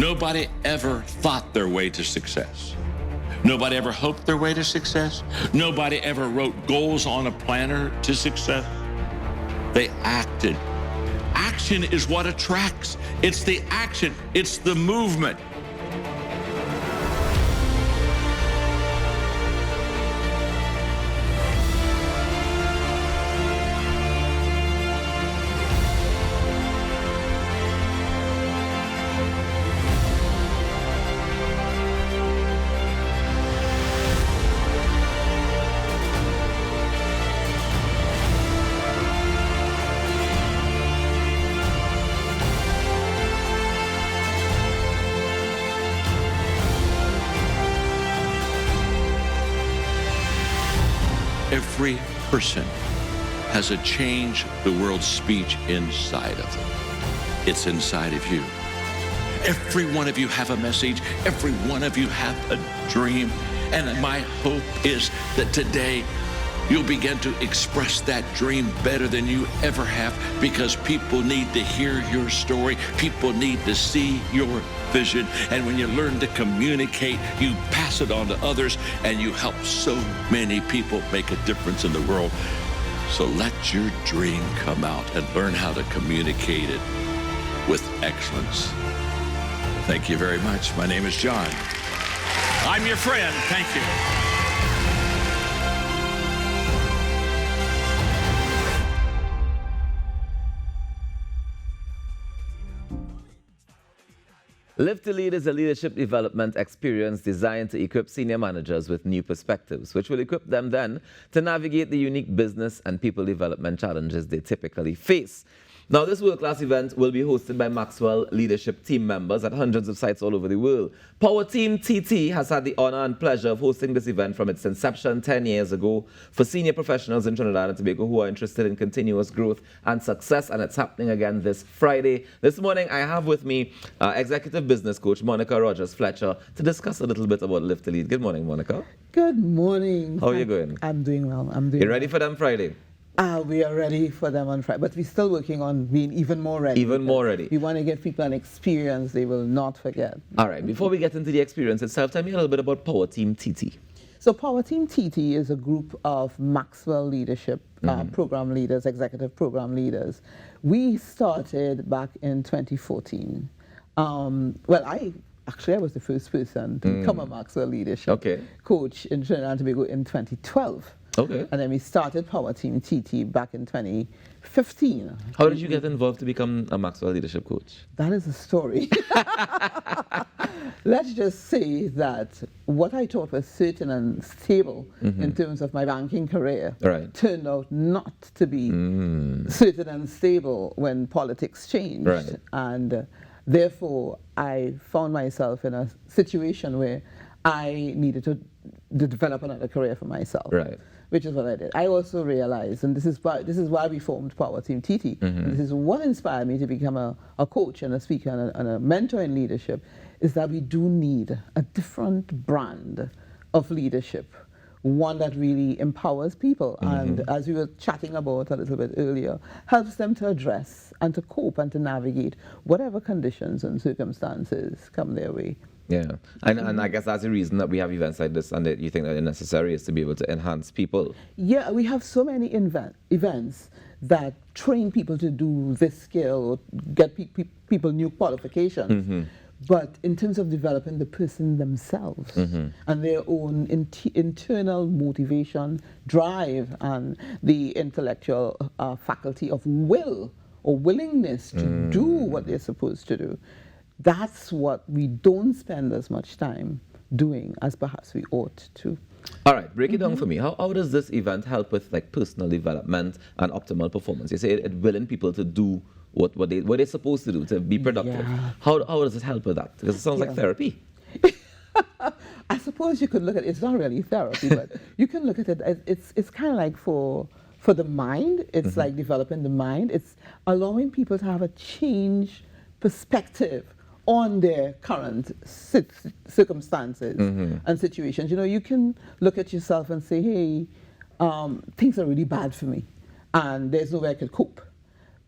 Nobody ever thought their way to success. Nobody ever hoped their way to success. Nobody ever wrote goals on a planner to success. They acted. Action is what attracts. It's the action. It's the movement. Every person has a change the world speech inside of them. It's inside of you. Every one of you have a message. Every one of you have a dream. And my hope is that today you'll begin to express that dream better than you ever have, because people need to hear your story. People need to see your vision. And when you learn to communicate, you pass it on to others, and you help so many people make a difference in the world. So let your dream come out and learn how to communicate it with excellence. Thank you very much. My name is John. I'm your friend. Thank you. Live2Lead is a leadership development experience designed to equip senior managers with new perspectives, which will equip them then to navigate the unique business and people development challenges they typically face. Now, this world-class event will be hosted by Maxwell leadership team members at hundreds of sites all over the world. PowerTeamTT has had the honor and pleasure of hosting this event from its inception 10 years ago for senior professionals in Trinidad and Tobago who are interested in continuous growth and success, and it's happening again this Friday. This morning, I have with me executive business coach Monica Rogers-Fletcher to discuss a little bit about Live2Lead. Good morning, Monica. Good morning. How are you going? I'm doing well. You ready for them Friday? We are ready for them on Friday, but we're still working on being even more ready. Even more ready. We want to give people an experience they will not forget. All right, before we get into the experience itself, tell me a little bit about PowerTeamTT. So PowerTeamTT is a group of Maxwell leadership program leaders, executive program leaders. We started back in 2014. Actually, I was the first person to become a Maxwell leadership coach in Trinidad and Tobago in 2012. Okay. And then we started PowerTeamTT back in 2015. How did you get involved to become a Maxwell leadership coach? That is a story. Let's just say that what I thought was certain and stable in terms of my banking career turned out not to be certain and stable when politics changed. Right. And therefore, I found myself in a situation where I needed to develop another career for myself. Right. Which is what I did. I also realized, and this is why we formed PowerTeamTT. This is what inspired me to become a coach and a speaker and a mentor in leadership, is that we do need a different brand of leadership, one that really empowers people, and as we were chatting about a little bit earlier, helps them to address and to cope and to navigate whatever conditions and circumstances come their way. Yeah, and I guess that's the reason that we have events like this, and that you think that it's necessary is to be able to enhance people. Yeah, we have so many events that train people to do this skill or get people new qualifications. But in terms of developing the person themselves and their own internal motivation, drive, and the intellectual faculty of will or willingness to do what they're supposed to do, that's what we don't spend as much time doing as perhaps we ought to. All right, break it down for me. How does this event help with like personal development and optimal performance? You say it willing people to do what they're supposed to do to be productive. Yeah. How does it help with that? Because it sounds like therapy. I suppose you could look at it, it's not really therapy, but you can look at it as it's kind of like for the mind, it's like developing the mind. It's allowing people to have a change perspective on their current circumstances and situations. You know, you can look at yourself and say, hey, things are really bad for me, and there's no way I could cope.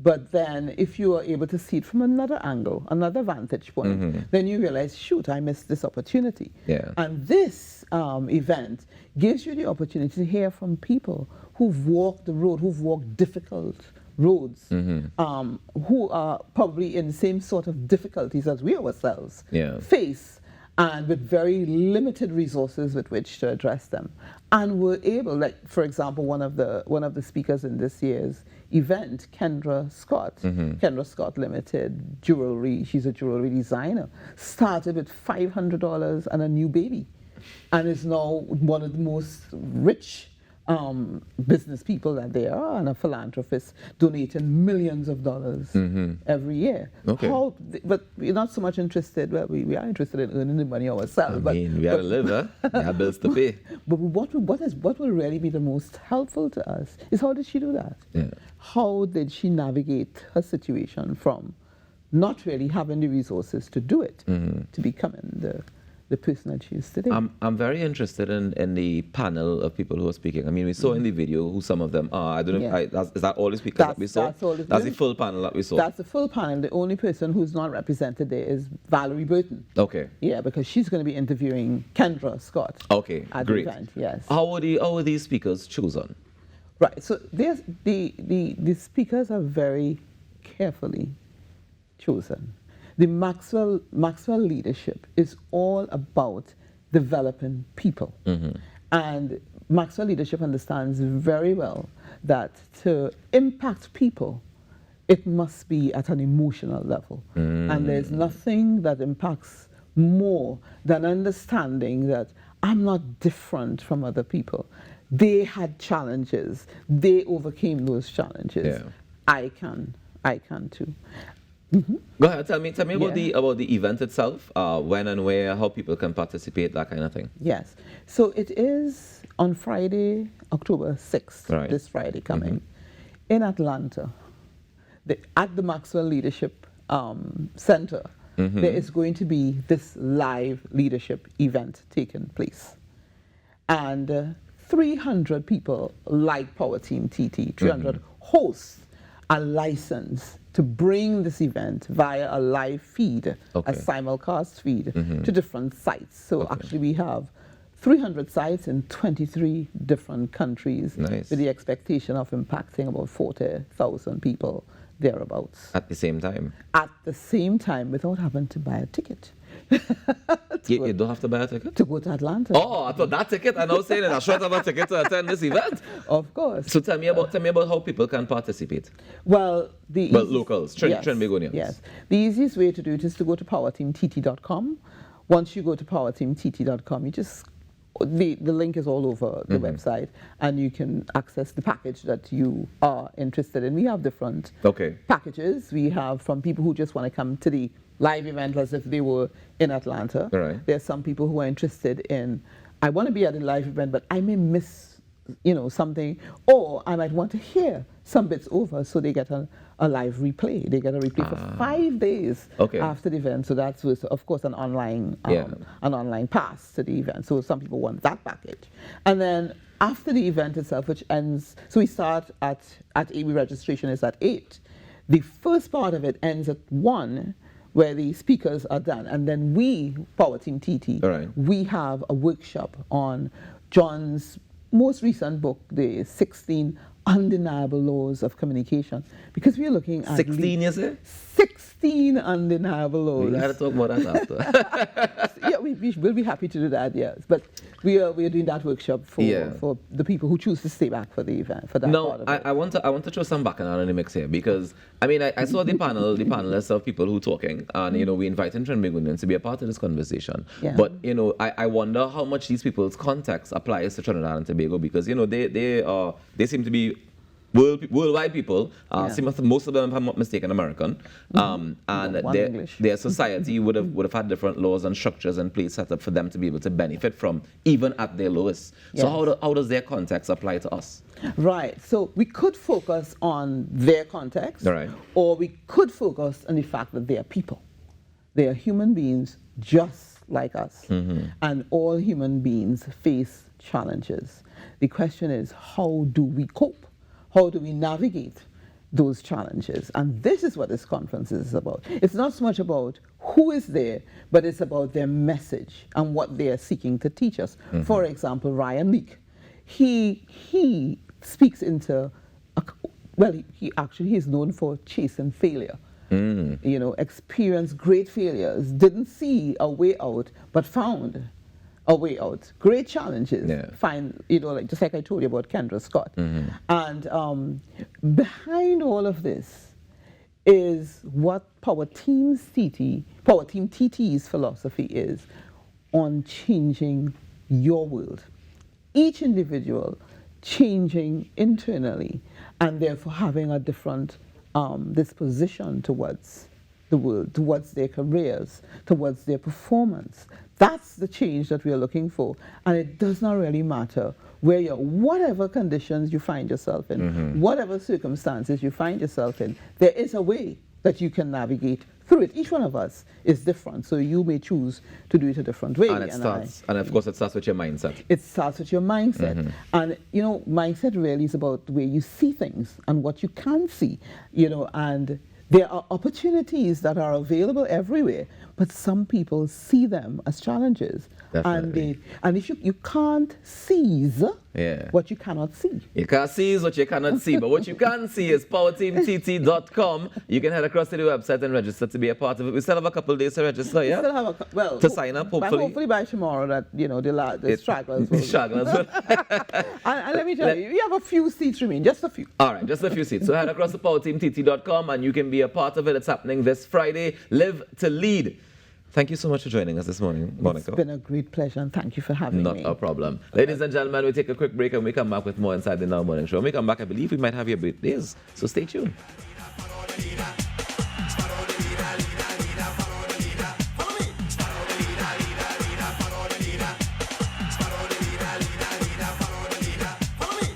But then if you are able to see it from another angle, another vantage point, then you realize, shoot, I missed this opportunity. Yeah. And this event gives you the opportunity to hear from people who've walked the road, who've walked difficult roads, who are probably in the same sort of difficulties as we ourselves face, and with very limited resources with which to address them. And we're able, like, for example, one of the speakers in this year's event, Kendra Scott, Kendra Scott Limited Jewelry, she's a jewelry designer, started with $500 and a new baby, and is now one of the most rich business people that they are, and a philanthropist, donating millions of dollars every year. Okay. But we're not so much interested, well, we are interested in earning the money ourselves. I mean, we gotta live, huh? We have bills to pay. But what will really be the most helpful to us is, how did she do that? Yeah. How did she navigate her situation from not really having the resources to do it to becoming the person that she is today? I'm very interested in the panel of people who are speaking. I mean, we saw in the video who some of them are. I don't know, is that all the speakers that we saw? That's the full panel that we saw? That's the full panel. The only person who's not represented there is Valerie Burton. Okay. Yeah, because she's going to be interviewing Kendra Scott. Okay, at great. the event, yes. How are these speakers chosen? Right, so the speakers are very carefully chosen. The Maxwell leadership is all about developing people. And Maxwell leadership understands very well that to impact people, it must be at an emotional level. And there's nothing that impacts more than understanding that I'm not different from other people. They had challenges. They overcame those challenges. Yeah. I can too. Go ahead, tell me about the event itself, when and where, how people can participate, that kind of thing. Yes. So it is on Friday, October 6th, Right. this Friday coming, in Atlanta, at the Maxwell Leadership Center. There is going to be this live leadership event taking place. And 300 people like PowerTeamTT, 300 hosts are licensed to bring this event via a live feed, a simulcast feed, to different sites. So actually we have 300 sites in 23 different countries, Nice. with the expectation of impacting about 40,000 people thereabouts. At the same time? At the same time, without having to buy a ticket. You don't have to buy a ticket? To go to Atlanta. Oh, I thought that ticket, and I was saying I should have a ticket to attend this event. Of course. So tell me about how people can participate. Well, Locals, Trinbagonians. Yes. The easiest way to do it is to go to PowerTeamTT.com. Once you go to PowerTeamTT.com, you just, the link is all over the website, and you can access the package that you are interested in. We have different packages. We have from people who just want to come to the live event as if they were in Atlanta. Right. There's some people who are interested in, I want to be at the live event, but I may miss, something, or I might want to hear some bits over, so they get a live replay. They get a replay for 5 days after the event. So that's with, of course, an online pass to the event. So some people want that package. And then after the event itself, which ends, so we start at 8, registration is at 8. The first part of it ends at 1, where the speakers are done. And then we, PowerTeamTT, we have a workshop on John's most recent book, the 16 Undeniable Laws of Communication. Because we are looking at 16, you say? 16 undeniable laws. We got to talk about that after. Yeah, we'll be happy to do that, yes. But we are doing that workshop for the people who choose to stay back for the event, for that part of it. I want to throw some background in the mix here, because I mean I saw the panelists of people who talking, and we invited Trinbagonians to be a part of this conversation. Yeah. But I wonder how much these people's context applies to Trinidad and Tobago, because they seem to be worldwide people. Most of them, if I'm not mistaken, American, and their society would have had different laws and structures in place set up for them to be able to benefit from, even at their lowest. Yes. So how does their context apply to us? Right. So we could focus on their context, or we could focus on the fact that they are people. They are human beings just like us, and all human beings face challenges. The question is, how do we cope? How do we navigate those challenges. And this is what this conference is about. It's not so much about who is there, but it's about their message and what they are seeking to teach us. For example, Ryan Leake, he speaks into, he is known for chasing failure. You know, experienced great failures, didn't see a way out, but found a way out. Great challenges. Find, you know, like just like I told you about Kendra Scott. And behind all of this is what PowerTeamTT's philosophy is on changing your world. Each individual changing internally and therefore having a different disposition towards the world, towards their careers, towards their performance. That's the change that we are looking for. And it does not really matter where you're, whatever conditions you find yourself in, whatever circumstances you find yourself in, there is a way that you can navigate through it. Each one of us is different, so you may choose to do it a different way. And of course it starts with your mindset. It starts with your mindset. And, you know, mindset really is about the way you see things and what you can see, you know, and there are opportunities that are available everywhere, but some people see them as challenges. Definitely. And if you can't seize what you cannot see. You can't seize what you cannot see, but what you can see is PowerTeamTT.com. You can head across to the website and register to be a part of it. We still have a couple of days to register, yeah? We still have to sign up, hopefully. Hopefully by tomorrow that, you know, the stragglers will. Stragglers will. And let me tell you, we have a few seats remaining, just a few. All right, just a few seats. So head across to PowerTeamTT.com and you can be a part of it. It's happening this Friday. Live to Lead. Thank you so much for joining us this morning, Monica. It's been a great pleasure, and thank you for having me. Not a problem. Ladies and gentlemen, we take a quick break and we come back with more inside the Now Morning Show. When we come back, I believe we might have your birthdays, so stay tuned.